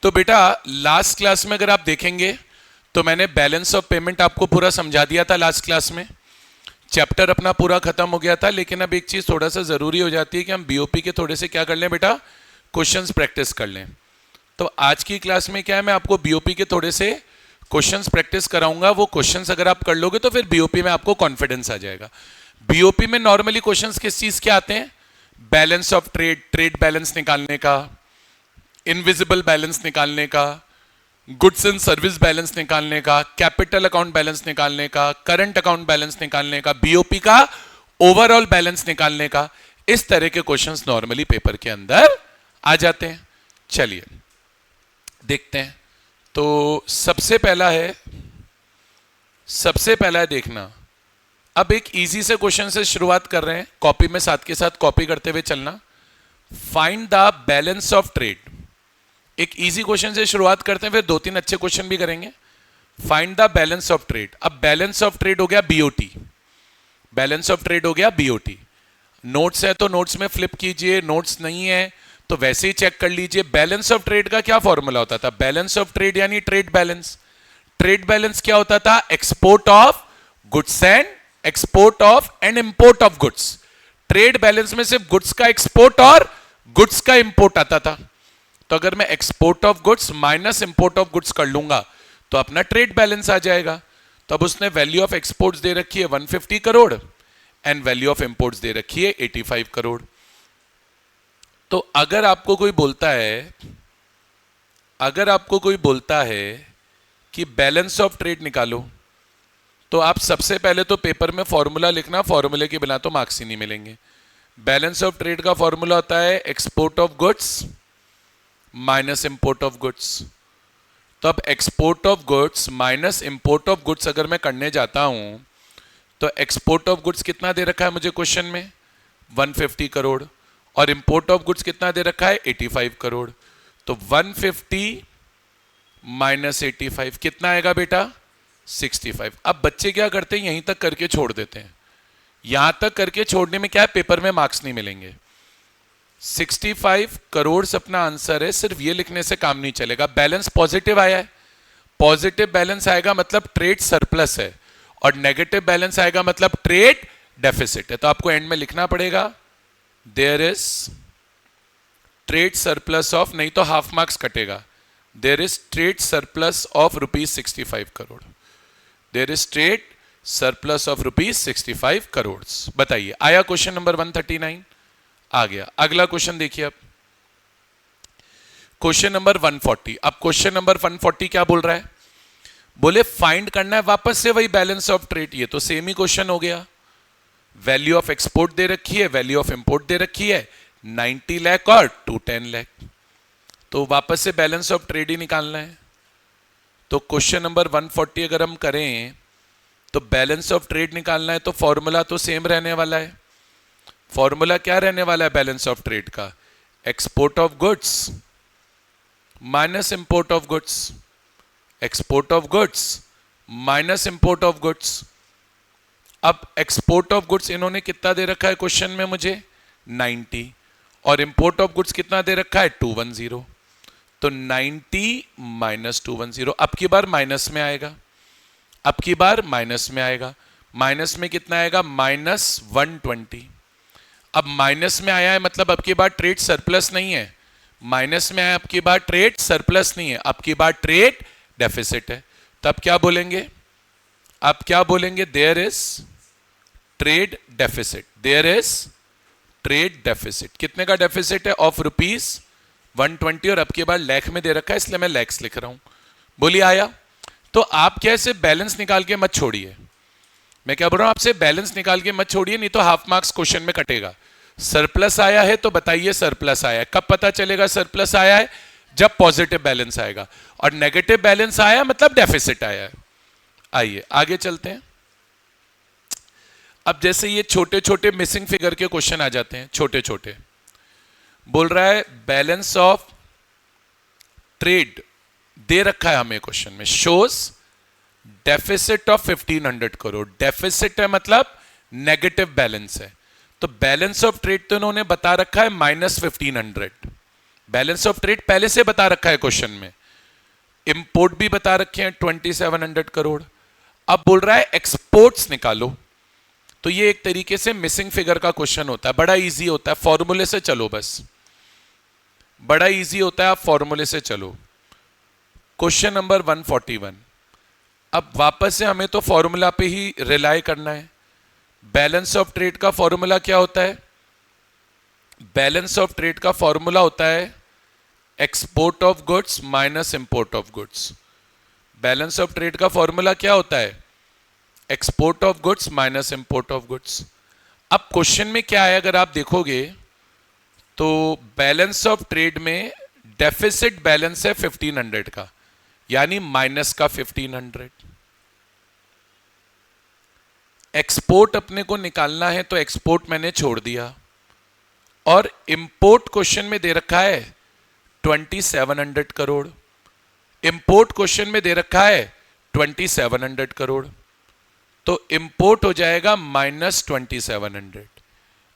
तो बेटा last class में अगर आप देखेंगे तो मैंने बैलेंस ऑफ पेमेंट आपको पूरा समझा दिया था लास्ट क्लास में। चैप्टर अपना पूरा खत्म हो गया था, लेकिन अब एक चीज थोड़ा सा जरूरी हो जाती है कि हम बीओपी के थोड़े से क्या कर लें बेटा, क्वेश्चंस प्रैक्टिस कर लें। तो आज की क्लास में क्या है, मैं आपको बीओपी के थोड़े से क्वेश्चंस प्रैक्टिस कराऊंगा। वो क्वेश्चंस अगर आप कर लोगे तो फिर बीओपी में आपको कॉन्फिडेंस आ जाएगा। बीओपी में नॉर्मली क्वेश्चंस किस चीज के आते हैं, balance of trade, trade balance निकालने का, इनविजिबल बैलेंस निकालने का, गुड्स एंड सर्विस बैलेंस निकालने का, कैपिटल अकाउंट बैलेंस निकालने का, करंट अकाउंट बैलेंस निकालने का, बीओपी का ओवरऑल बैलेंस निकालने का। इस तरह के क्वेश्चंस नॉर्मली पेपर के अंदर आ जाते हैं। चलिए देखते हैं। तो सबसे पहला है देखना, अब एक इजी से क्वेश्चन से शुरुआत कर रहे हैं, कॉपी में साथ के साथ कॉपी करते हुए चलना। Find the balance of trade. एक इजी क्वेश्चन से शुरुआत करते हैं, फिर 2-3 अच्छे क्वेश्चन भी करेंगे। Find the balance of trade. अब बैलेंस ऑफ ट्रेड हो गया बीओटी, बैलेंस ऑफ ट्रेड हो गया बीओटी। नोट्स है तो नोट्स में फ्लिप कीजिए, नोट्स नहीं है तो वैसे ही चेक कर लीजिए। बैलेंस ऑफ ट्रेड का क्या फॉर्मूला होता था, बैलेंस ऑफ ट्रेड यानी ट्रेड बैलेंस। ट्रेड बैलेंस क्या होता था, export of goods and export of and import of goods. Trade balance में सिर्फ गुड्स का एक्सपोर्ट और गुड्स का इंपोर्ट आता था। तो अगर मैं export of goods minus import of goods कर लूंगा तो अपना ट्रेड बैलेंस आ जाएगा। तो अब उसने वैल्यू ऑफ एक्सपोर्ट्स दे रखी है 150 crore and value of imports दे रखी है 85 करोड़। तो अगर आपको कोई बोलता है कि बैलेंस ऑफ ट्रेड निकालो, तो आप सबसे पहले तो पेपर में फॉर्मूला लिखना, फॉर्मूले के बिना तो मार्क्स ही नहीं मिलेंगे। बैलेंस ऑफ ट्रेड का फॉर्मूला होता है export of goods minus import of goods. तो अब export of goods minus import of goods अगर मैं करने जाता हूं तो एक्सपोर्ट ऑफ गुड्स कितना दे रखा है मुझे क्वेश्चन में, 150 करोड़, और इंपोर्ट ऑफ गुड्स कितना दे रखा है, 85 करोड़। तो 150 माइनस 85 कितना आएगा बेटा, 65। अब बच्चे क्या करते हैं, यहीं तक करके छोड़ देते हैं। यहां तक करके छोड़ने में क्या है, पेपर में मार्क्स नहीं मिलेंगे। 65 करोड़ अपना आंसर है, सिर्फ ये लिखने से काम नहीं चलेगा। बैलेंस पॉजिटिव आया है, पॉजिटिव बैलेंस आएगा मतलब ट्रेड सरप्लस है, और नेगेटिव बैलेंस आएगा मतलब ट्रेड डेफिसिट है। तो आपको एंड में लिखना पड़ेगा there is trade surplus of, नहीं तो हाफ मार्क्स कटेगा, there is trade surplus of ₹65 crore, there is trade surplus of ₹65 crore. बताइए आया क्वेश्चन नंबर 139, आ गया। अगला क्वेश्चन देखिए, अब क्वेश्चन नंबर 140। अब क्वेश्चन नंबर 140 क्या बोल रहा है, बोले फाइंड करना है वापस से वही बैलेंस ऑफ ट्रेड। ये तो सेम ही क्वेश्चन हो गया, वैल्यू ऑफ एक्सपोर्ट दे रखी है, वैल्यू ऑफ इंपोर्ट दे रखी है 90 लाख और 210 लाख। तो वापस से बैलेंस ऑफ ट्रेड ही निकालना है। तो क्वेश्चन नंबर 140 अगर हम करें तो बैलेंस ऑफ ट्रेड निकालना है, तो फॉर्मूला तो सेम रहने वाला है। फॉर्मूला क्या रहने वाला है बैलेंस ऑफ ट्रेड का, export of goods minus import of goods, export of goods minus import of goods. अब एक्सपोर्ट ऑफ गुड्स इन्होंने कितना दे रखा है क्वेश्चन में मुझे, 90, और इंपोर्ट ऑफ गुड्स कितना दे रखा है, 210। तो 90 माइनस 210, अब की बार माइनस में आएगा, अब की बार माइनस में आएगा। माइनस में कितना आएगा, -120। अब माइनस में आया है मतलब अब की बार ट्रेड सरप्लस नहीं है, माइनस में आया अब की बार ट्रेड सरप्लस नहीं है, अब की बार ट्रेड डेफिसिट है। तब क्या बोलेंगे, आप क्या बोलेंगे, there is trade deficit, there is trade deficit. कितने का डेफिसिट है, ऑफ ₹120, और अब की बार लाख में दे रखा है इसलिए मैं लैक्स लिख रहा हूं। बोलिए आया। तो आप कैसे बैलेंस निकाल के मत छोड़िए, मैं क्या बोल रहा हूं आपसे, बैलेंस निकाल के मत छोड़िए, नहीं तो हाफ मार्क्स क्वेश्चन में कटेगा। सरप्लस आया है तो बताइए सरप्लस आया है, कब पता चलेगा सरप्लस आया है, जब पॉजिटिव बैलेंस आएगा, और नेगेटिव बैलेंस आया मतलब डेफिसिट आया है। आइए आगे चलते हैं। अब जैसे ये छोटे छोटे मिसिंग फिगर के क्वेश्चन आ जाते हैं, छोटे छोटे, बोल रहा है बैलेंस ऑफ ट्रेड दे रखा है हमें क्वेश्चन में, shows deficit of 1500 crore. Deficit है मतलब नेगेटिव बैलेंस है, तो बैलेंस ऑफ ट्रेड तो इन्होंने बता रखा है -1500, बैलेंस ऑफ ट्रेड पहले से बता रखा है क्वेश्चन में, इंपोर्ट भी बता रखे हैं 2700 करोड़। अब बोल रहा है एक्सपोर्ट्स निकालो, तो ये एक तरीके से मिसिंग फिगर का क्वेश्चन होता है, बड़ा इजी होता है, फॉर्मूले से चलो, बस बड़ा इजी होता है, आप फॉर्मूले से चलो। क्वेश्चन नंबर 141, अब वापस से हमें तो फॉर्मूला पे ही रिलाई करना है। बैलेंस ऑफ ट्रेड का फॉर्मूला क्या होता है? बैलेंस ऑफ ट्रेड का फॉर्मूला होता है export of goods minus import of goods. Balance of trade का फॉर्मूला क्या होता है? Export of goods minus import of goods. अब क्वेश्चन में क्या है, अगर आप देखोगे तो बैलेंस ऑफ ट्रेड में डेफिसिट बैलेंस है 1500 का, यानी माइनस का 1500। एक्सपोर्ट अपने को निकालना है तो एक्सपोर्ट मैंने छोड़ दिया, और इंपोर्ट क्वेश्चन में दे रखा है 2700 करोड़। इंपोर्ट क्वेश्चन में दे रखा है 2700 करोड़, तो इंपोर्ट हो जाएगा -2700,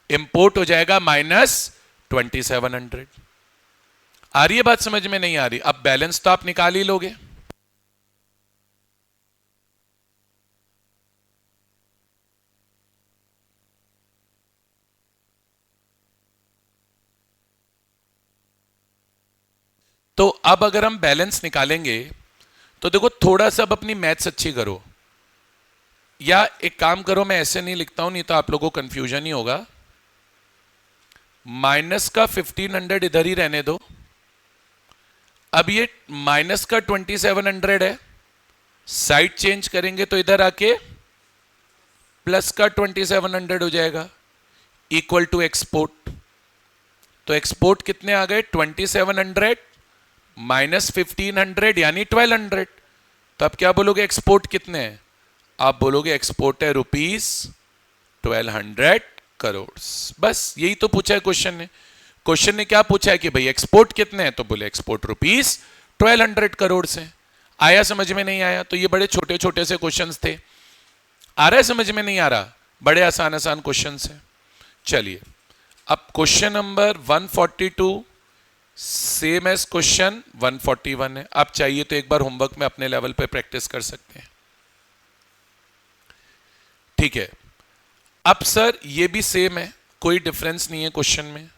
इंपोर्ट हो जाएगा -2700। आ रही है बात समझ में? नहीं आ रही? अब बैलेंस तो आप निकाल ही लोगे। तो अब अगर हम बैलेंस निकालेंगे तो देखो, थोड़ा सा अब अपनी मैथ्स अच्छी करो, या एक काम करो, मैं ऐसे नहीं लिखता हूं, नहीं तो आप लोगों को कंफ्यूजन ही होगा। माइनस का 1500 इधर ही रहने दो। अब ये माइनस का 2700 है, साइड चेंज करेंगे तो इधर आके प्लस का 2700 हो जाएगा, इक्वल टू एक्सपोर्ट। तो एक्सपोर्ट कितने आ गए? 2700 माइनस 1500 यानी 1200। तो अब क्या बोलोगे, एक्सपोर्ट कितने हैं? आप बोलोगे एक्सपोर्ट है ₹1200 करोड़। बस यही तो पूछा है क्वेश्चन ने। क्वेश्चन ने क्या पूछा है कि भाई एक्सपोर्ट कितने हैं, तो बोले एक्सपोर्ट ₹1200 करोड़ से। आया समझ में? नहीं आया? तो ये बड़े छोटे छोटे से क्वेश्चंस थे। आ रहा है समझ में? नहीं आ रहा? बड़े आसान आसान क्वेश्चंस हैं। चलिए, अब question number 142 same as question 141 है। आप चाहिए तो एक बार होमवर्क में अपने लेवल पे प्रैक्टिस कर सकते हैं, ठीक है। अब सर ये भी सेम है, कोई डिफरेंस नहीं है क्वेश्चन में,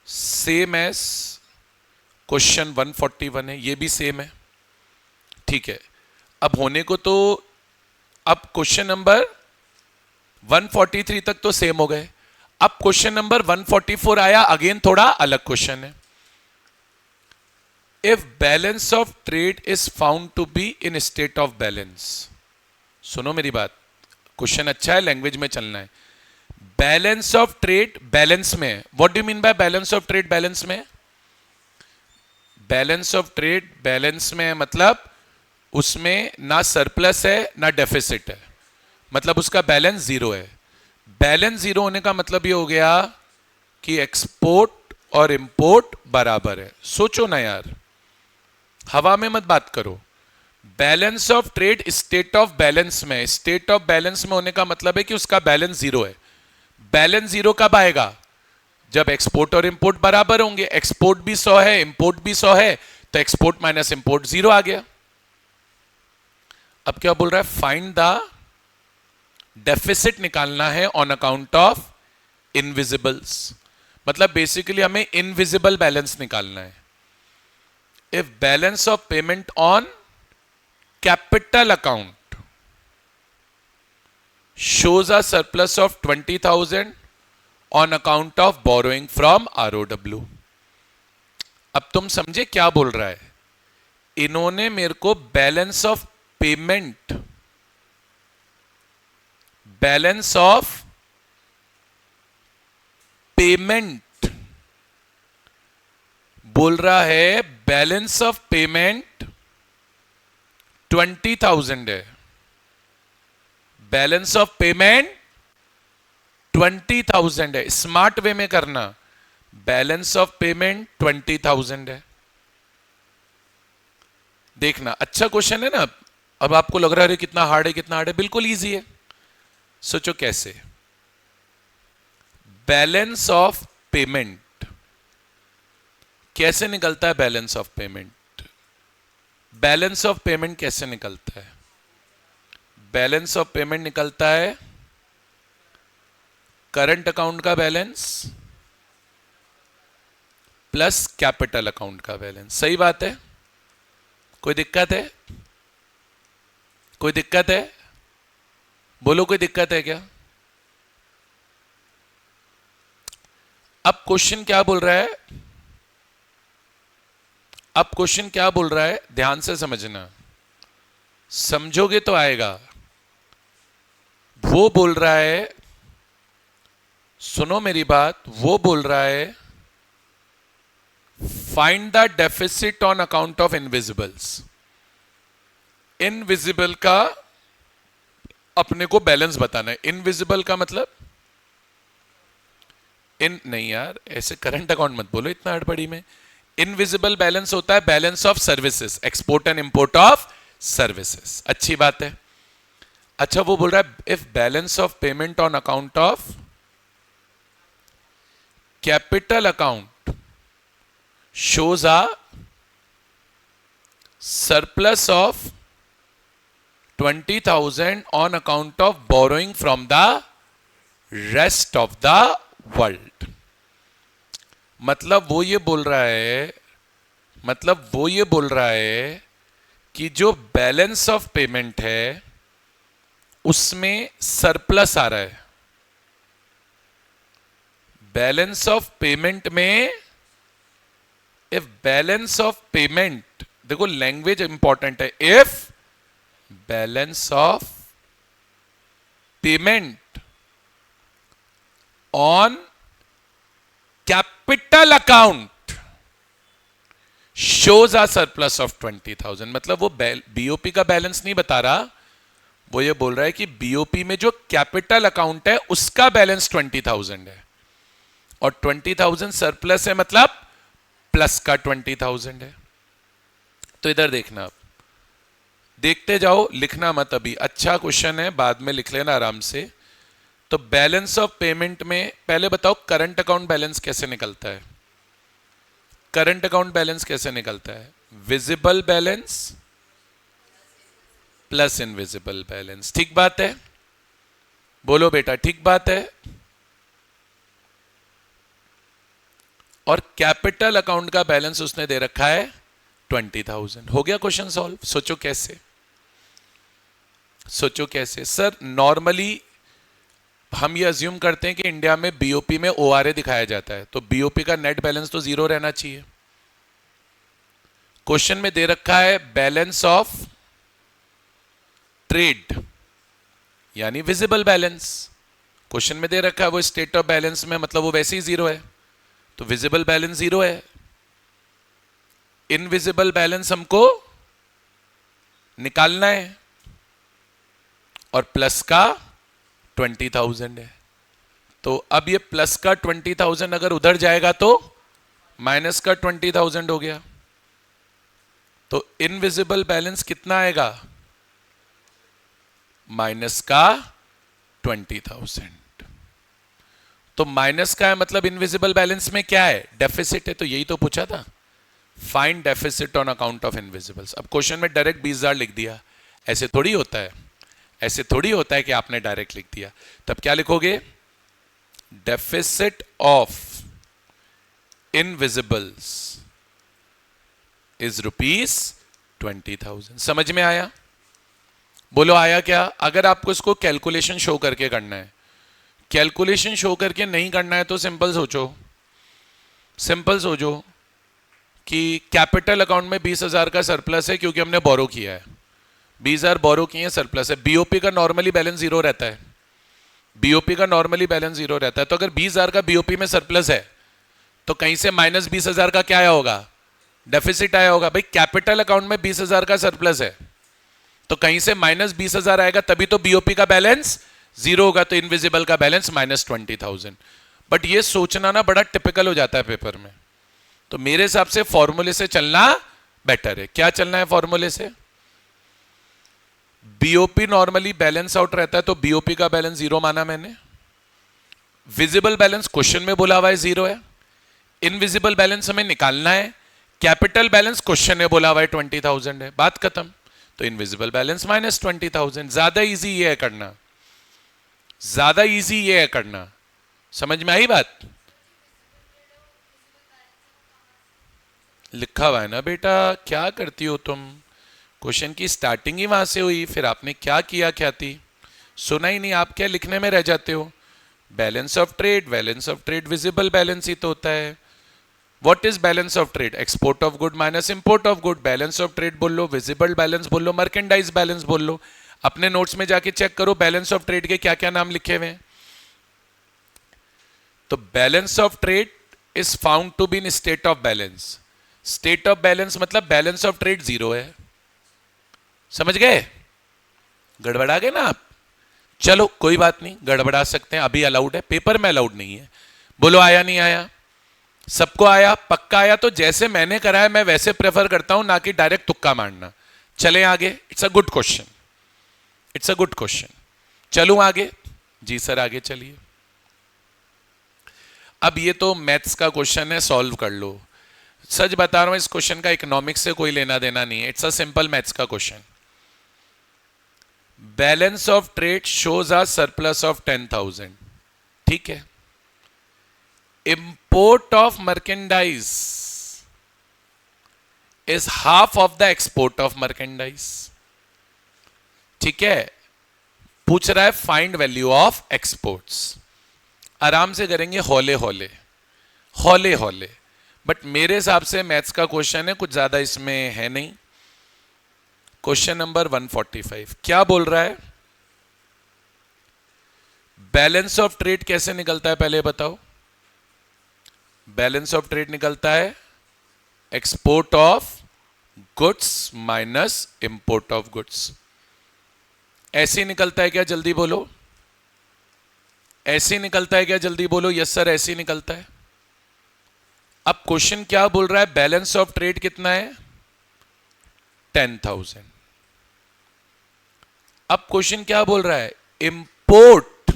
सेम एज क्वेश्चन 141 है, ये भी सेम है, ठीक है। अब होने को तो अब क्वेश्चन नंबर 143 तक तो सेम हो गए। अब क्वेश्चन नंबर 144 आया, अगेन थोड़ा अलग क्वेश्चन है। If balance of trade is found to be in state of balance, सुनो मेरी बात, क्वेश्चन अच्छा है, लैंग्वेज में चलना है। बैलेंस ऑफ ट्रेड बैलेंस में, what do mean by balance of trade balance में? बैलेंस ऑफ ट्रेड बैलेंस में मतलब उसमें ना सरप्लस है ना डेफिसिट है, मतलब उसका बैलेंस जीरो है। बैलेंस जीरो होने का मतलब ये हो गया कि एक्सपोर्ट और इंपोर्ट बराबर है। सोचो ना यार, हवा में मत बात करो। Balance of trade state of balance में, स्टेट ऑफ बैलेंस में होने का मतलब है कि उसका बैलेंस जीरो है। बैलेंस जीरो कब आएगा? जब एक्सपोर्ट और इंपोर्ट बराबर होंगे। एक्सपोर्ट भी 100 है, इंपोर्ट भी 100 है, तो एक्सपोर्ट माइनस इंपोर्ट जीरो आ गया। अब क्या बोल रहा है? फाइंड द डेफिसिट निकालना है ऑन अकाउंट ऑफ इनविजिबल्स, मतलब बेसिकली हमें इनविजिबल बैलेंस निकालना है। If balance of payment on capital account shows a surplus of 20,000 on account of borrowing from ROW। अब तुम समझे क्या बोल रहा है? इन्होंने मेरे को balance of payment, balance of payment बोल रहा है, बैलेंस ऑफ पेमेंट 20,000 है, बैलेंस ऑफ पेमेंट 20,000 है। स्मार्ट वे में करना, बैलेंस ऑफ पेमेंट 20,000 है। देखना, अच्छा क्वेश्चन है ना। अब आपको लग रहा है कितना हार्ड है, कितना हार्ड है? बिल्कुल इजी है। सोचो कैसे। बैलेंस ऑफ पेमेंट कैसे निकलता है balance of payment? Balance of payment कैसे निकलता है? बैलेंस ऑफ पेमेंट निकलता है करंट अकाउंट का बैलेंस प्लस कैपिटल अकाउंट का बैलेंस। सही बात है? कोई दिक्कत है? कोई दिक्कत है? बोलो, कोई दिक्कत है क्या? अब क्वेश्चन क्या बोल रहा है? अब क्वेश्चन क्या बोल रहा है, ध्यान से समझना, समझोगे तो आएगा। वो बोल रहा है, सुनो मेरी बात, वो बोल रहा है find the deficit on account of invisibles. Invisible का अपने को बैलेंस बताना है। इनविजिबल का मतलब नहीं यार, ऐसे करंट अकाउंट मत बोलो इतना हड़बड़ी में। इनविजिबल बैलेंस होता है balance of services, export and import of services. अच्छी बात है। अच्छा, वो बोल रहा है if balance of payment on account of capital account shows a surplus of 20,000 on account of borrowing from the rest of the world. मतलब वो ये बोल रहा है कि जो बैलेंस ऑफ पेमेंट है उसमें सरप्लस आ रहा है। बैलेंस ऑफ पेमेंट में इफ बैलेंस ऑफ पेमेंट, देखो लैंग्वेज इंपॉर्टेंट है, if balance of payment on capital account shows a surplus of 20,000, मतलब वो बीओपी का बैलेंस नहीं बता रहा, वो ये बोल रहा है कि बीओपी में जो कैपिटल अकाउंट है उसका बैलेंस 20,000 है और 20,000 सरप्लस है, मतलब प्लस का 20,000 है। तो इधर देखना, आप देखते जाओ, लिखना मत अभी। अच्छा क्वेश्चन है, बाद में लिख लेना आराम से। तो बैलेंस ऑफ पेमेंट में पहले बताओ करंट अकाउंट बैलेंस कैसे निकलता है? करंट अकाउंट बैलेंस कैसे निकलता है? Visible balance plus invisible balance. ठीक बात है? बोलो बेटा, ठीक बात है? और कैपिटल अकाउंट का बैलेंस उसने दे रखा है 20,000। हो गया क्वेश्चन सॉल्व। सोचो कैसे, सोचो कैसे। सर नॉर्मली हम ये अज्यूम करते हैं कि इंडिया में बीओपी में ओआरए दिखाया जाता है, तो बीओपी का नेट बैलेंस तो जीरो रहना चाहिए। क्वेश्चन में दे रखा है बैलेंस ऑफ ट्रेड यानी विजिबल बैलेंस। क्वेश्चन में दे रखा है वो स्टेट ऑफ बैलेंस में, मतलब वो वैसे ही जीरो है, तो विजिबल बैलेंस जीरो है। इनविजिबल बैलेंस हमको निकालना है और प्लस का 20,000 है। तो अब ये प्लस का 20,000 अगर उधर जाएगा तो माइनस का 20,000 हो गया। तो इनविजिबल बैलेंस कितना आएगा? माइनस का 20,000। तो माइनस का है, मतलब इनविजिबल बैलेंस में क्या है? डेफिसिट है। तो यही तो पूछा था, find deficit on account of invisibles. अब क्वेश्चन में डायरेक्ट 20,000 लिख दिया, ऐसे थोड़ी होता है, ऐसे थोड़ी होता है कि आपने डायरेक्ट लिख दिया। तब क्या लिखोगे? Deficit of invisibles is ₹20,000। समझ में आया? बोलो आया क्या? अगर आपको इसको कैलकुलेशन शो करके करना है, कैलकुलेशन शो करके नहीं करना है तो सिंपल सोचो, सिंपल सोचो कि कैपिटल अकाउंट में 20,000 का सरप्लस है क्योंकि हमने बोरो किया है, 20,000 बोरो किए हैं, सरप्लस है। बीओपी का नॉर्मली बैलेंस जीरो रहता है, बीओपी का नॉर्मली बैलेंस जीरो रहता है। तो अगर 20,000 का बीओपी में सरप्लस है तो कहीं से माइनस 20,000 का क्या आया होगा? डेफिसिट आया होगा। भाई कैपिटल अकाउंट में 20,000 का सरप्लस है तो कहीं से माइनस 20,000 आएगा, तभी तो बीओपी का बैलेंस जीरो होगा, तो इनविजिबल का बैलेंस माइनस 20,000। बट ये सोचना ना बड़ा टिपिकल हो जाता है पेपर में, तो मेरे हिसाब से फॉर्मूले से चलना बेटर है। क्या चलना है फॉर्मूले से? बीओपी नॉर्मली बैलेंस आउट रहता है तो बीओपी का बैलेंस जीरो माना मैंने, विजिबल बैलेंस क्वेश्चन में बोला हुआ है जीरो है, इनविजिबल बैलेंस हमें निकालना है, कैपिटल बैलेंस क्वेश्चन में बोला हुआ है 20,000 है, बात खत्म। तो इनविजिबल बैलेंस माइनस 20,000। ज्यादा इजी ये है करना, ज्यादा इजी ये है करना। समझ में आई बात? लिखा हुआ है ना बेटा, क्या करती हो तुम? क्वेश्चन की स्टार्टिंग ही वहां से हुई, फिर आपने क्या किया क्या थी, सुना ही नहीं। आप क्या लिखने में रह जाते हो? Balance of trade, balance of trade visible balance ही तो होता है। What is balance of trade? Export of good minus import of good. Balance of trade बोल लो, विजिबल बैलेंस बोल लो, मर्केंडाइज बैलेंस बोल लो। अपने नोट्स में जाके चेक करो बैलेंस ऑफ ट्रेड के क्या क्या नाम लिखे हुए हैं। तो balance of trade is found to be in state of balance. State of balance मतलब बैलेंस ऑफ ट्रेड जीरो है। समझ गए? गड़बड़ा गए ना आप? चलो कोई बात नहीं, गड़बड़ा सकते हैं, अभी अलाउड है, पेपर में अलाउड नहीं है। बोलो आया नहीं आया? सबको आया? पक्का आया? तो जैसे मैंने करा है मैं वैसे प्रेफर करता हूं, ना कि डायरेक्ट तुक्का मारना। चलें आगे। It's a good question, it's a good question. चलूं आगे? जी सर आगे चलिए। अब ये तो मैथ्स का क्वेश्चन है, सॉल्व कर लो। सच बता रहा हूं, इस क्वेश्चन का इकोनॉमिक्स से कोई लेना देना नहीं है। इट्स अ सिंपल मैथ्स का question. Balance of trade shows a surplus of 10,000, ठीक है। Import of merchandise is half of the export of merchandise, ठीक है। पूछ रहा है फाइंड वैल्यू ऑफ एक्सपोर्ट्स। आराम से करेंगे, हौले हौले हौले हौले। बट मेरे हिसाब से मैथ्स का क्वेश्चन है, कुछ ज्यादा इसमें है नहीं। क्वेश्चन नंबर 145 क्या बोल रहा है? बैलेंस ऑफ ट्रेड कैसे निकलता है पहले बताओ। बैलेंस ऑफ ट्रेड निकलता है export of goods minus import of goods. ऐसे ही निकलता है क्या? जल्दी बोलो। ऐसे ही निकलता है क्या? जल्दी बोलो। यस सर ऐसे ही निकलता है। अब क्वेश्चन क्या बोल रहा है? बैलेंस ऑफ ट्रेड कितना है? 10,000। अब क्वेश्चन क्या बोल रहा है? Import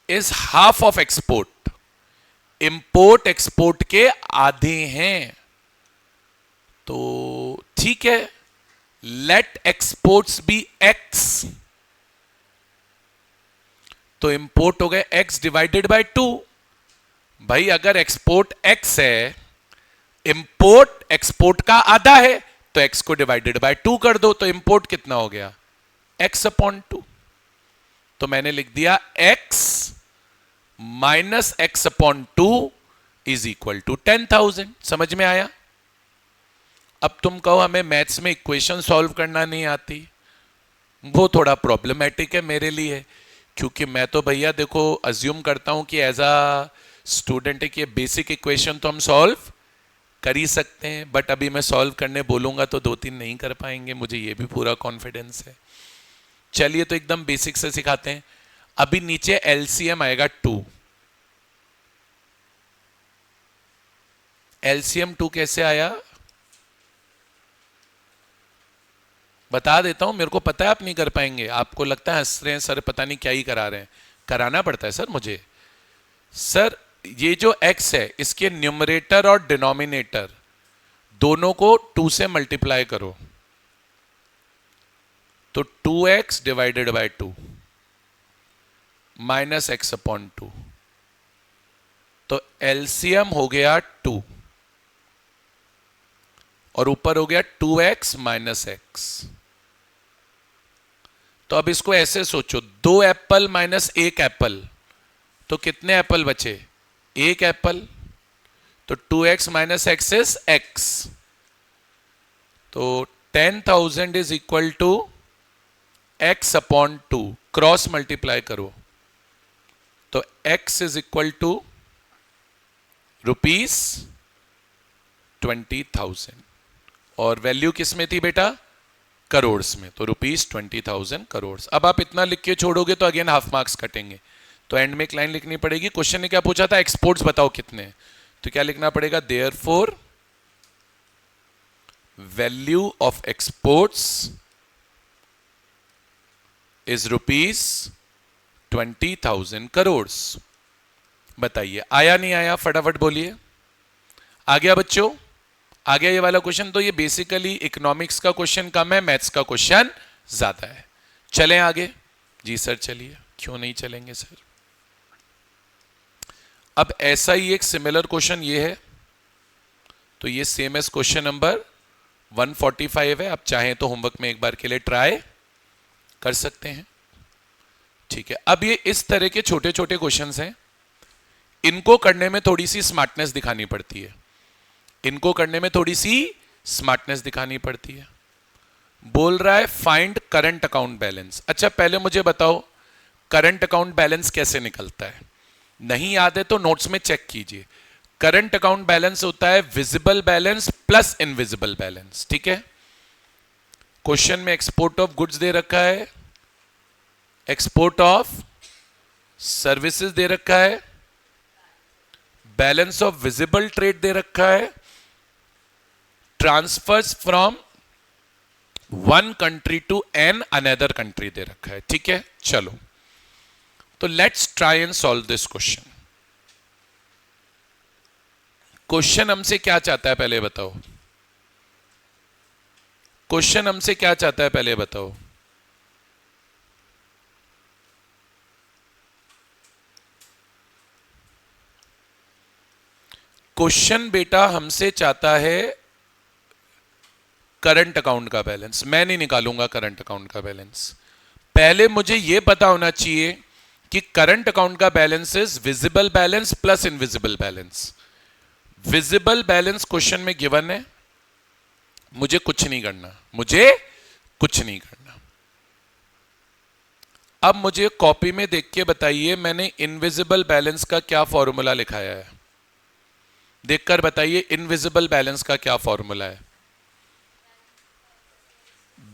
is half of export. Import export के आधे हैं, तो ठीक है। लेट एक्सपोर्ट्स बी एक्स, तो इंपोर्ट हो गए एक्स डिवाइडेड बाय 2। भाई अगर एक्सपोर्ट एक्स है, इंपोर्ट एक्सपोर्ट का आधा है, तो एक्स को डिवाइडेड बाय 2 कर दो, तो इंपोर्ट कितना हो गया? X upon 2। तो मैंने लिख दिया x minus x upon 2 is equal to 10,000। समझ में आया? अब तुम कहो हमें मैथ्स में इक्वेशन सॉल्व करना नहीं आती, वो थोड़ा प्रॉब्लमेटिक है मेरे लिए, क्योंकि मैं तो भैया देखो अज्यूम करता हूं कि एज अ स्टूडेंट कि बेसिक इक्वेशन तो हम सॉल्व कर ही सकते हैं, बट अभी मैं सॉल्व करने बोलूंगा तो 2-3 नहीं कर पाएंगे, मुझे ये भी पूरा कॉन्फिडेंस है। चलिए तो एकदम बेसिक से सिखाते हैं। अभी नीचे एलसीएम आएगा 2। एलसीएम 2 कैसे आया बता देता हूं, मेरे को पता है आप नहीं कर पाएंगे। आपको लगता है हंस रहे हैं सर, पता नहीं क्या ही करा रहे हैं। कराना पड़ता है सर मुझे। सर ये जो x है इसके न्यूमरेटर और डिनोमिनेटर दोनों को 2 से मल्टीप्लाई करो, तो 2x divided by 2 minus x upon 2, तो एलसीएम हो गया 2 और ऊपर हो गया 2x माइनस एक्स। तो अब इसको ऐसे सोचो, 2 एप्पल माइनस 1 एप्पल, तो कितने एप्पल बचे? 1 एप्पल। तो 2x minus x is x, तो 10,000 is equal to x upon 2, cross multiply करो, तो x इज इक्वल टू ₹20,000 और वैल्यू किस में थी बेटा? करोड़ में, तो ₹20,000 करोड़। अब आप इतना लिख के छोड़ोगे तो अगेन हाफ मार्क्स कटेंगे, तो एंड में एक लाइन लिखनी पड़ेगी। क्वेश्चन ने क्या पूछा था? एक्सपोर्ट्स बताओ कितने, तो क्या लिखना पड़ेगा? Therefore value of exports is ₹20,000 crore. बताइए आया नहीं आया, फटाफट बोलिए। आ गया बच्चों, आ गया ये वाला क्वेश्चन। तो ये बेसिकली इकोनॉमिक्स का क्वेश्चन कम है, मैथ्स का क्वेश्चन ज्यादा है। चलें आगे। जी सर चलिए, क्यों नहीं चलेंगे सर। अब ऐसा ही एक सिमिलर क्वेश्चन ये है, तो ये सेम एस क्वेश्चन नंबर 145 है। आप चाहें तो होमवर्क में एक बार के लिए ट्राई कर सकते हैं, ठीक है। अब ये इस तरह के छोटे छोटे क्वेश्चंस हैं, इनको करने में थोड़ी सी स्मार्टनेस दिखानी पड़ती है, इनको करने में थोड़ी सी स्मार्टनेस दिखानी पड़ती है। बोल रहा है फाइंड करंट अकाउंट बैलेंस। अच्छा पहले मुझे बताओ करंट अकाउंट बैलेंस कैसे निकलता है, नहीं याद है तो नोट्स में चेक कीजिए। करंट अकाउंट बैलेंस होता है visible balance plus invisible balance, ठीक है। क्वेश्चन में एक्सपोर्ट ऑफ गुड्स दे रखा है, एक्सपोर्ट ऑफ सर्विसेज दे रखा है, बैलेंस ऑफ विजिबल ट्रेड दे रखा है, transfers from one country to an another country दे रखा है, ठीक है। चलो तो let's try and solve this question. Question हमसे क्या चाहता है पहले बताओ, क्वेश्चन हमसे क्या चाहता है पहले बताओ। क्वेश्चन बेटा हमसे चाहता है करंट अकाउंट का बैलेंस। मैं नहीं निकालूंगा करंट अकाउंट का बैलेंस, पहले मुझे यह पता होना चाहिए कि करंट अकाउंट का balance is visible balance plus invisible balance. Visible balance question में गिवन है, मुझे कुछ नहीं करना, मुझे कुछ नहीं करना। अब मुझे कॉपी में देख के बताइए मैंने इनविजिबल बैलेंस का क्या फॉर्मूला लिखाया है, देखकर बताइए इनविजिबल बैलेंस का क्या फॉर्मूला है।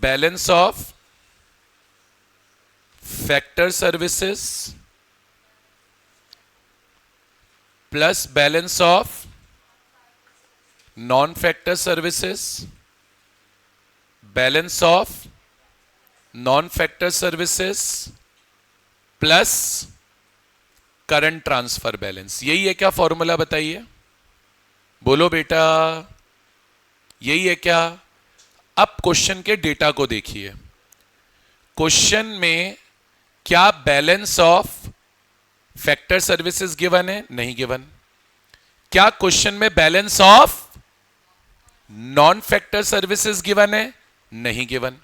Balance of factor services plus balance of non factor services, balance of non factor services plus current transfer balance. यही है क्या फॉर्मूला, बताइए, बोलो बेटा, यही है क्या। अब क्वेश्चन के डेटा को देखिए, क्वेश्चन में क्या balance of factor services given है, नहीं गिवन। क्या क्वेश्चन में balance of non factor services given है, नहीं given.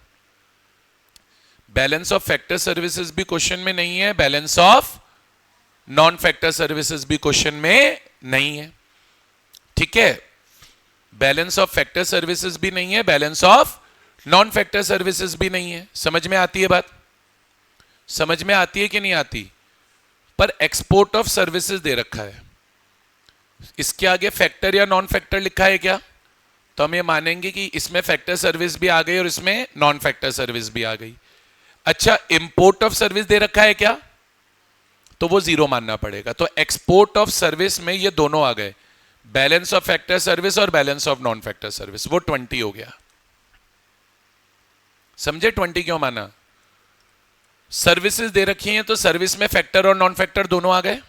Balance of factor services भी क्वेश्चन में नहीं है, balance of non factor services भी क्वेश्चन में नहीं है, ठीक है। बैलेंस ऑफ फैक्टर सर्विसेज भी नहीं है, balance of non factor services भी नहीं है। समझ में आती है बात, समझ में आती है कि नहीं आती। पर एक्सपोर्ट ऑफ सर्विसेज दे रखा है, इसके आगे फैक्टर या नॉन फैक्टर लिखा है क्या, तो हम ये मानेंगे कि इसमें फैक्टर सर्विस भी आ गई और इसमें नॉन फैक्टर सर्विस भी आ गई। अच्छा इंपोर्ट ऑफ सर्विस दे रखा है क्या, तो वो जीरो मानना पड़ेगा। तो एक्सपोर्ट ऑफ सर्विस में ये दोनों आ गए, बैलेंस ऑफ फैक्टर सर्विस और balance of non factor service, वो 20 हो गया। समझे 20 क्यों माना। सर्विसेज दे रखी हैं तो सर्विस में फैक्टर और नॉन फैक्टर दोनों आ गए,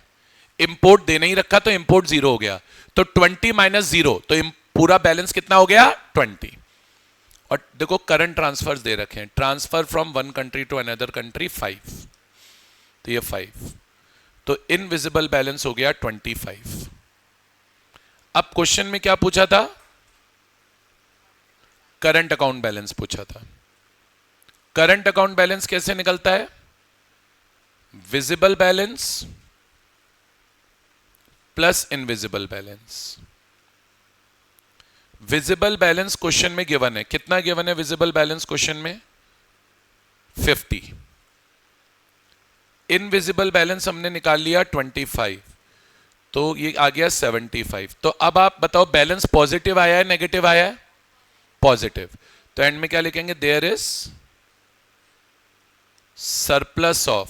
इंपोर्ट दे नहीं रखा तो इंपोर्ट 0 हो गया, तो 20 माइनस 0, तो पूरा बैलेंस कितना हो गया 20। और देखो करंट ट्रांसफर्स दे रखे हैं, transfer from one country to another country 5, तो ये 5, तो इनविजिबल बैलेंस हो गया 25। अब क्वेश्चन में क्या पूछा था, करंट अकाउंट बैलेंस पूछा था। करंट अकाउंट बैलेंस कैसे निकलता है, visible balance plus invisible balance. Visible balance question में गिवन है, कितना गिवन है विजिबल बैलेंस क्वेश्चन में, 50। इनविजिबल बैलेंस हमने निकाल लिया 25, तो ये आ गया 75। तो अब आप बताओ बैलेंस पॉजिटिव आया है नेगेटिव आया है, पॉजिटिव, तो एंड में क्या लिखेंगे, there is surplus of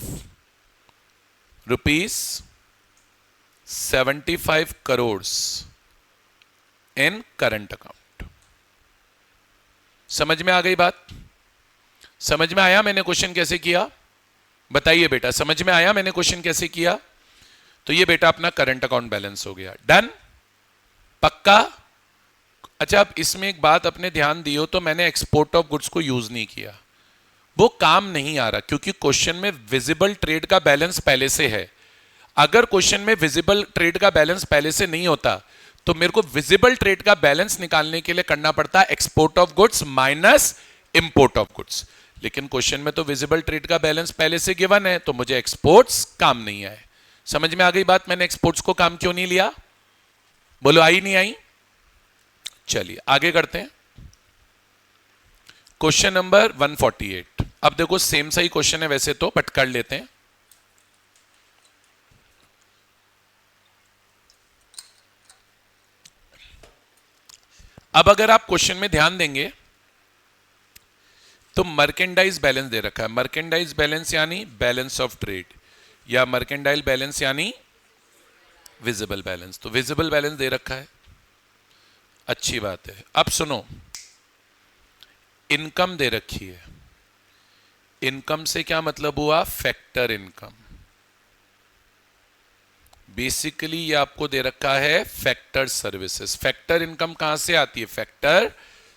₹75 crore in current account. समझ में आ गई बात, समझ में आया मैंने क्वेश्चन कैसे किया, बताइए बेटा, समझ में आया मैंने क्वेश्चन कैसे किया। तो ये बेटा अपना करंट अकाउंट बैलेंस हो गया। डन, पक्का। अच्छा, अब इसमें एक बात अपने ध्यान दियो, तो मैंने एक्सपोर्ट ऑफ गुड्स को यूज नहीं किया, वो काम नहीं आ रहा क्योंकि क्वेश्चन में विजिबल ट्रेड का बैलेंस पहले से है। अगर क्वेश्चन में विजिबल ट्रेड का बैलेंस पहले से नहीं होता तो मेरे को विजिबल ट्रेड का बैलेंस निकालने के लिए करना पड़ता है export of goods minus import of goods. लेकिन क्वेश्चन में तो विजिबल ट्रेड का बैलेंस पहले से गिवन है, तो मुझे एक्सपोर्ट्स काम नहीं आए। समझ में आ गई बात, मैंने एक्सपोर्ट्स को काम क्यों नहीं लिया? बोलो, आई नहीं आई? चलिए आगे करते हैं। Question number 148। अब देखो सेम सही क्वेश्चन है वैसे तो, बट कर लेते हैं। अब अगर आप क्वेश्चन में ध्यान देंगे तो मर्केंडाइज बैलेंस दे रखा है। मर्केंडाइज बैलेंस यानी बैलेंस ऑफ ट्रेड, या मर्केंडाइल बैलेंस यानी विजिबल बैलेंस। तो विजिबल बैलेंस दे रखा है, अच्छी बात है। अब सुनो, इनकम दे रखी है। इनकम से क्या मतलब हुआ? Factor income. बेसिकली ये आपको दे रखा है फैक्टर सर्विसेज। फैक्टर इनकम कहां से आती है? फैक्टर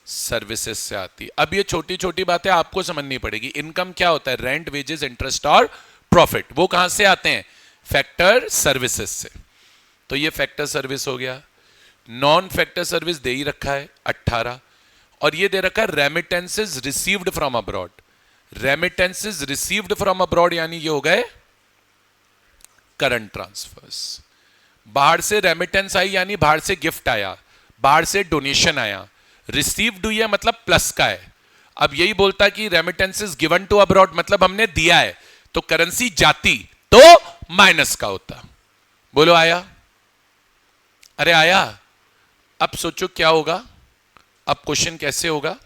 सर्विसेज से आती है। अब ये छोटी छोटी बातें आपको समझनी पड़ेगी। इनकम क्या होता है? रेंट, वेजेस, इंटरेस्ट और प्रॉफिट। वो कहां से आते हैं? फैक्टर सर्विसेज से। तो ये फैक्टर सर्विस हो गया। नॉन फैक्टर सर्विस दे ही रखा है 18, और ये दे रखा है remittances received from abroad. Remittances received from abroad यानी ये हो गए करंट ट्रांसफर्स। बाहर से रेमिटेंस आई यानी बाहर से गिफ्ट आया, बाहर से डोनेशन आया। रिसीव्ड हुई है मतलब प्लस का है। अब यही बोलता कि रेमिटेंसेस गिवन टू अब्रॉड मतलब हमने दिया है, तो करेंसी जाती तो माइनस का होता। बोलो आया? अरे आया। अब सोचो क्या होगा, अब क्वेश्चन कैसे होगा?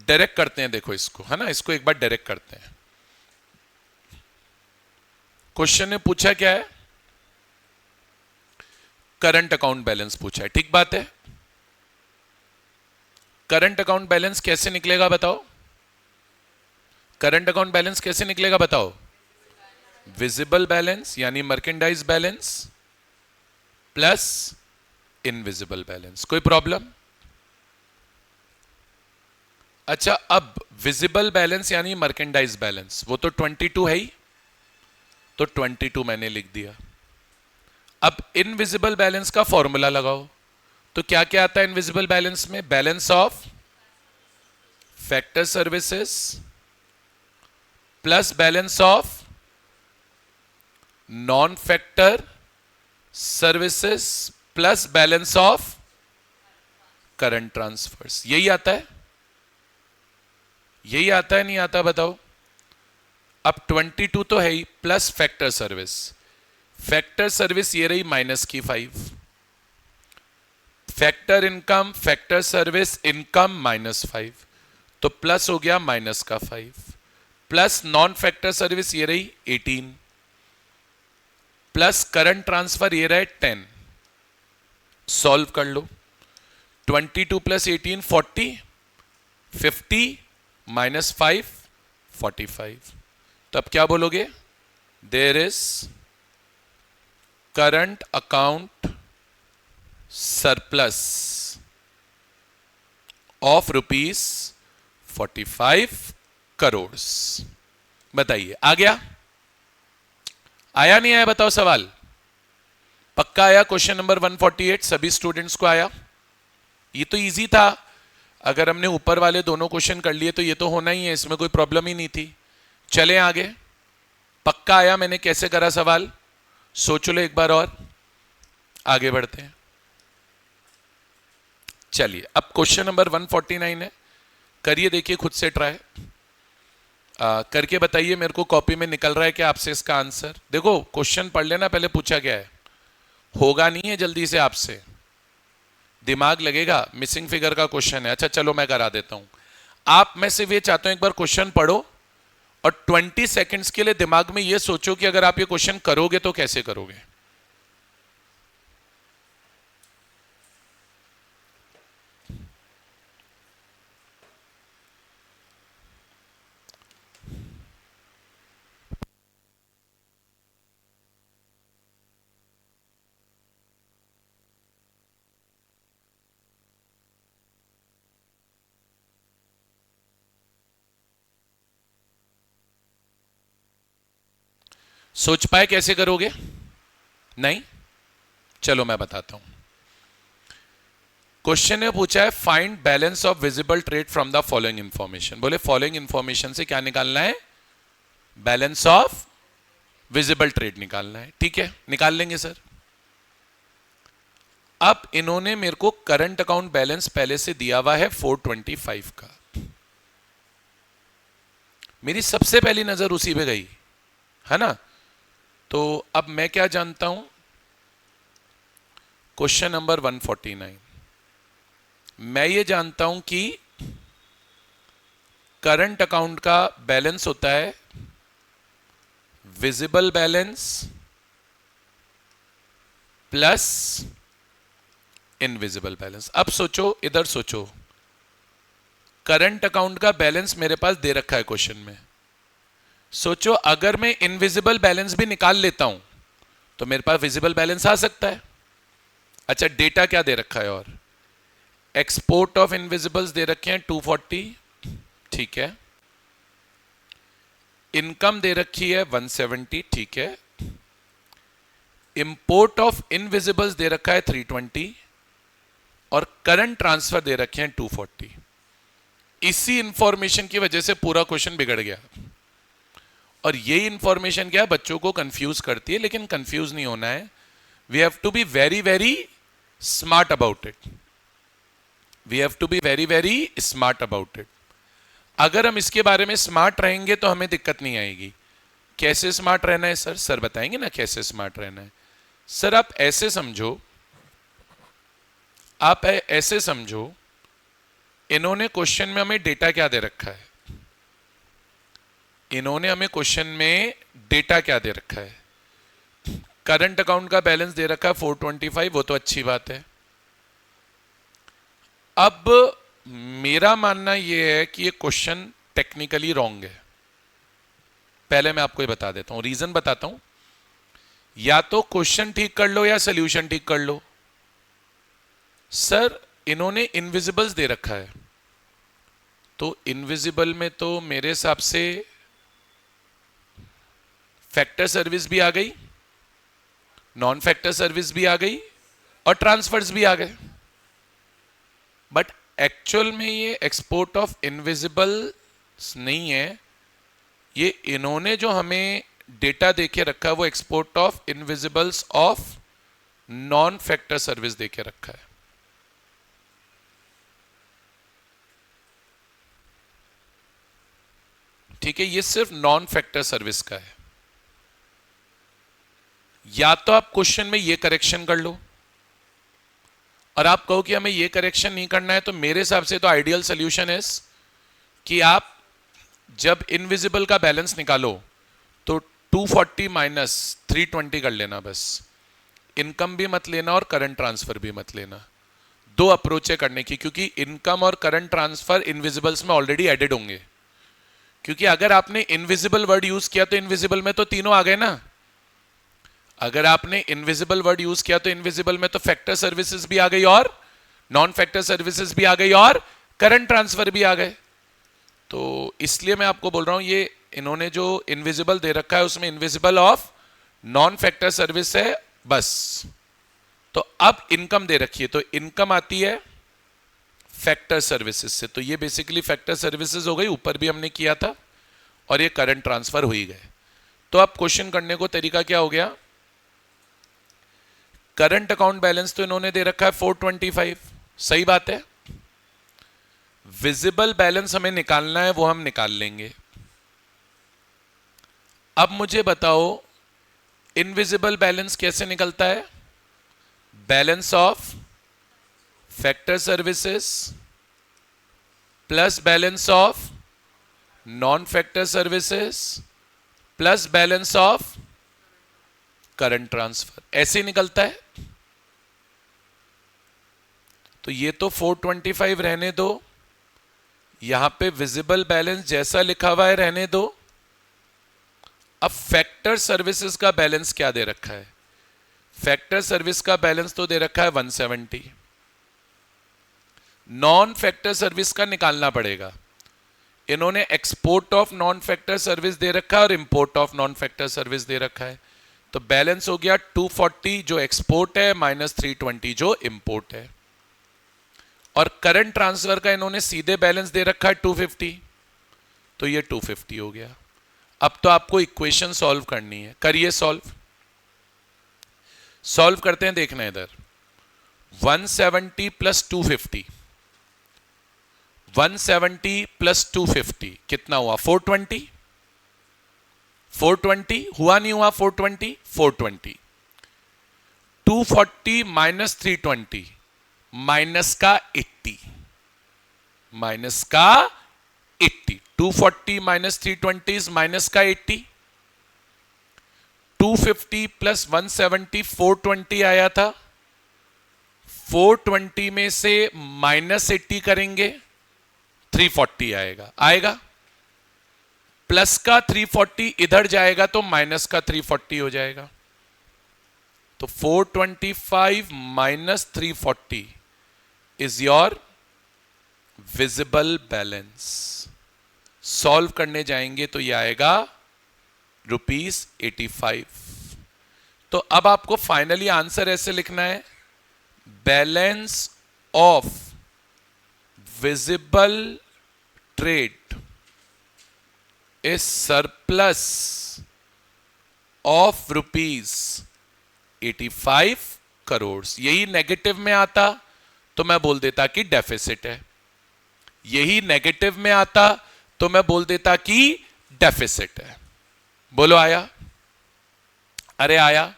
डायरेक्ट करते हैं, देखो इसको, है ना, इसको एक बार डायरेक्ट करते हैं। क्वेश्चन ने पूछा क्या है? करंट अकाउंट बैलेंस पूछा है, ठीक बात है। करंट अकाउंट बैलेंस कैसे निकलेगा बताओ? करंट अकाउंट बैलेंस कैसे निकलेगा बताओ? विजिबल बैलेंस यानी merchandise balance plus invisible balance. कोई प्रॉब्लम? अच्छा, अब विजिबल बैलेंस यानी मर्केंडाइज बैलेंस, वो तो 22 है ही, तो 22 मैंने लिख दिया। अब इनविजिबल बैलेंस का फॉर्मूला लगाओ। तो क्या क्या आता है इनविजिबल बैलेंस में? Balance of factor services plus balance of non factor services plus balance of current transfers. यही आता है? यही आता है नहीं आता बताओ? अब 22 तो है ही, plus factor service. Factor service ये रही माइनस की 5। Factor income, factor service, income -5, तो प्लस हो गया माइनस का 5, प्लस नॉन फैक्टर सर्विस ये रही 18, प्लस करंट ट्रांसफर ये रहे 10। सॉल्व कर लो। 22 प्लस 18 40, 50 -5 45। तो अब क्या बोलोगे? There is current account surplus of ₹45 crore. बताइए आ गया? आया नहीं आया बताओ? सवाल पक्का आया? क्वेश्चन नंबर 148 सभी स्टूडेंट्स को आया? ये तो इजी था। अगर हमने ऊपर वाले दोनों क्वेश्चन कर लिए तो ये तो होना ही है, इसमें कोई प्रॉब्लम ही नहीं थी। चलें आगे। पक्का आया? मैंने कैसे करा सवाल सोच लो एक बार और आगे बढ़ते हैं। चलिए अब क्वेश्चन नंबर 149 है, करिए, देखिए खुद से ट्राई करके बताइए मेरे को। कॉपी में निकल रहा है क्या आपसे इसका आंसर? देखो क्वेश्चन पढ़ लेना पहले, पूछा क्या है, होगा नहीं है जल्दी से आपसे, दिमाग लगेगा। मिसिंग फिगर का क्वेश्चन है। अच्छा चलो मैं करा देता हूं। आप, मैं सिर्फ ये चाहता हूं एक बार क्वेश्चन पढ़ो और 20 सेकंड्स के लिए दिमाग में ये सोचो कि अगर आप ये क्वेश्चन करोगे तो कैसे करोगे। सोच पाए कैसे करोगे? नहीं, चलो मैं बताता हूं। क्वेश्चन ने पूछा है find balance of visible trade from the following information. बोले फॉलोइंग इंफॉर्मेशन से क्या निकालना है? बैलेंस ऑफ विजिबल ट्रेड निकालना है। ठीक है, निकाल लेंगे सर। अब इन्होंने मेरे को करंट अकाउंट बैलेंस पहले से दिया हुआ है 425 का। मेरी सबसे पहली नजर उसी पे गई, है ना? तो अब मैं क्या जानता हूं? क्वेश्चन नंबर 149, मैं ये जानता हूं कि करंट अकाउंट का बैलेंस होता है visible balance plus invisible balance. अब सोचो, इधर सोचो, करंट अकाउंट का बैलेंस मेरे पास दे रखा है क्वेश्चन में। सोचो अगर मैं इनविजिबल बैलेंस भी निकाल लेता हूं तो मेरे पास विजिबल बैलेंस आ सकता है। अच्छा, डेटा क्या दे रखा है? और एक्सपोर्ट ऑफ इनविजिबल्स दे रखे हैं 240, ठीक है। इनकम दे रखी है 170, ठीक है। इंपोर्ट ऑफ इनविजिबल्स दे रखा है 320 और करंट ट्रांसफर दे रखे हैं 240। इसी इंफॉर्मेशन की वजह से पूरा क्वेश्चन बिगड़ गया। और यही इंफॉर्मेशन क्या है, बच्चों को कंफ्यूज करती है, लेकिन कंफ्यूज नहीं होना है। We have to be very very smart about it. We have to be very very smart about it. अगर हम इसके बारे में स्मार्ट रहेंगे तो हमें दिक्कत नहीं आएगी। कैसे स्मार्ट रहना है सर? सर बताएंगे ना कैसे स्मार्ट रहना है। सर आप ऐसे समझो, आप ऐसे समझो, इन्होंने क्वेश्चन में हमें डेटा क्या दे रखा है? इन्होंने हमें क्वेश्चन में डेटा क्या दे रखा है? करंट अकाउंट का बैलेंस दे रखा है 425, वो तो अच्छी बात है। अब मेरा मानना यह है कि ये क्वेश्चन टेक्निकली रॉन्ग है। पहले मैं आपको ये बता देता हूं, रीजन बताता हूं। या तो क्वेश्चन ठीक कर लो या सोल्यूशन ठीक कर लो। सर इन्होंने इनविजिबल्स दे रखा है, तो इनविजिबल में तो मेरे हिसाब से फैक्टर सर्विस भी आ गई, नॉन फैक्टर सर्विस भी आ गई और ट्रांसफर्स भी आ गए। बट एक्चुअल में ये एक्सपोर्ट ऑफ इनविजिबल्स नहीं है। ये इन्होंने जो हमें डेटा देके रखा है वो export of invisibles of non factor service देके रखा है। ठीक है, ये सिर्फ नॉन फैक्टर सर्विस का है। या तो आप क्वेश्चन में ये करेक्शन कर लो और आप कहो कि हमें ये करेक्शन नहीं करना है, तो मेरे हिसाब से तो आइडियल सोल्यूशन है कि आप जब इनविजिबल का बैलेंस निकालो तो 240 माइनस 320 कर लेना बस। इनकम भी मत लेना और करंट ट्रांसफर भी मत लेना। दो अप्रोच है करने की, क्योंकि इनकम और करंट ट्रांसफर इनविजिबल्स में ऑलरेडी एडेड होंगे। क्योंकि अगर आपने इनविजिबल वर्ड यूज किया तो इनविजिबल में तो तीनों आ गए ना। अगर आपने इनविजिबल वर्ड यूज किया तो इनविजिबल में तो फैक्टर सर्विसेज भी आ गई और नॉन फैक्टर सर्विसेज भी आ गई और करंट ट्रांसफर भी आ गए। तो इसलिए मैं आपको बोल रहा हूं, ये इन्होंने जो इनविजिबल दे रखा है उसमें invisible of non factor service है बस। तो अब इनकम दे रखी है, तो इनकम आती है फैक्टर सर्विसेज से, तो ये बेसिकली फैक्टर सर्विसेज हो गई, ऊपर भी हमने किया था, और ये करंट ट्रांसफर हो ही गए। तो अब क्वेश्चन करने को तरीका क्या हो गया? करंट अकाउंट बैलेंस तो इन्होंने दे रखा है 425, सही बात है। विजिबल बैलेंस हमें निकालना है, वो हम निकाल लेंगे। अब मुझे बताओ इनविजिबल बैलेंस कैसे निकलता है? Balance of factor services plus balance of non factor services plus balance of current transfer, ऐसे निकलता है। तो ये तो 425 रहने दो, यहां पे विजिबल बैलेंस जैसा लिखा हुआ है रहने दो। अब फैक्टर सर्विसेज का बैलेंस क्या दे रखा है? फैक्टर सर्विस का बैलेंस तो दे रखा है 170। नॉन फैक्टर सर्विस का निकालना पड़ेगा, इन्होंने export of non factor service दे रखा है और import of non factor service दे रखा है। तो बैलेंस हो गया 240 जो एक्सपोर्ट है माइनस 320 जो इंपोर्ट है। और करंट ट्रांसफर का इन्होंने सीधे बैलेंस दे रखा है 250, तो ये 250 हो गया। अब तो आपको इक्वेशन सॉल्व करनी है, करिए सॉल्व करते हैं। देखना इधर 170 प्लस 250, 170 प्लस 250 कितना हुआ 420, 420 हुआ नहीं हुआ 420, 420 240 माइनस 320 माइनस का 80, माइनस का 80, 240 माइनस 320 माइनस का 80, 250 प्लस 170 420 आया था, 420 में से माइनस 80 करेंगे 340 आएगा, प्लस का 340 इधर जाएगा तो माइनस का 340 हो जाएगा। तो 425 minus 340 is your visible balance. Solve करने जाएंगे तो ये आएगा ₹85। तो अब आपको फाइनली आंसर ऐसे लिखना है, balance of visible trade is surplus of ₹85 crore. यही नेगेटिव में आता तो मैं बोल देता कि डेफिसिट है, यही नेगेटिव में आता तो मैं बोल देता कि डेफिसिट है। बोलो आया? अरे आया।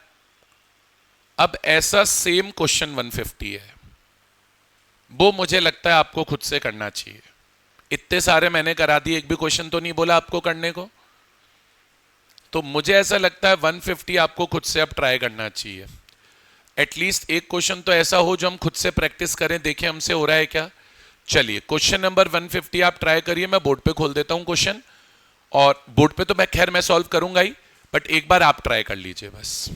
अब ऐसा सेम क्वेश्चन 150 है, वो मुझे लगता है आपको खुद से करना चाहिए। इतने सारे मैंने करा दिए, एक भी क्वेश्चन तो नहीं बोला आपको करने को। तो मुझे ऐसा लगता है 150 आपको खुद से अब ट्राई करना चाहिए। एटलीस्ट एक क्वेश्चन तो ऐसा हो जो हम खुद से प्रैक्टिस करें, देखें हमसे हो रहा है क्या। चलिए क्वेश्चन नंबर 150 आप ट्राई करिए। मैं बोर्ड पे खोल देता हूं क्वेश्चन, और बोर्ड पे तो मैं खैर मैं सॉल्व करूंगा ही, बट एक बार आप ट्राई कर लीजिए बस।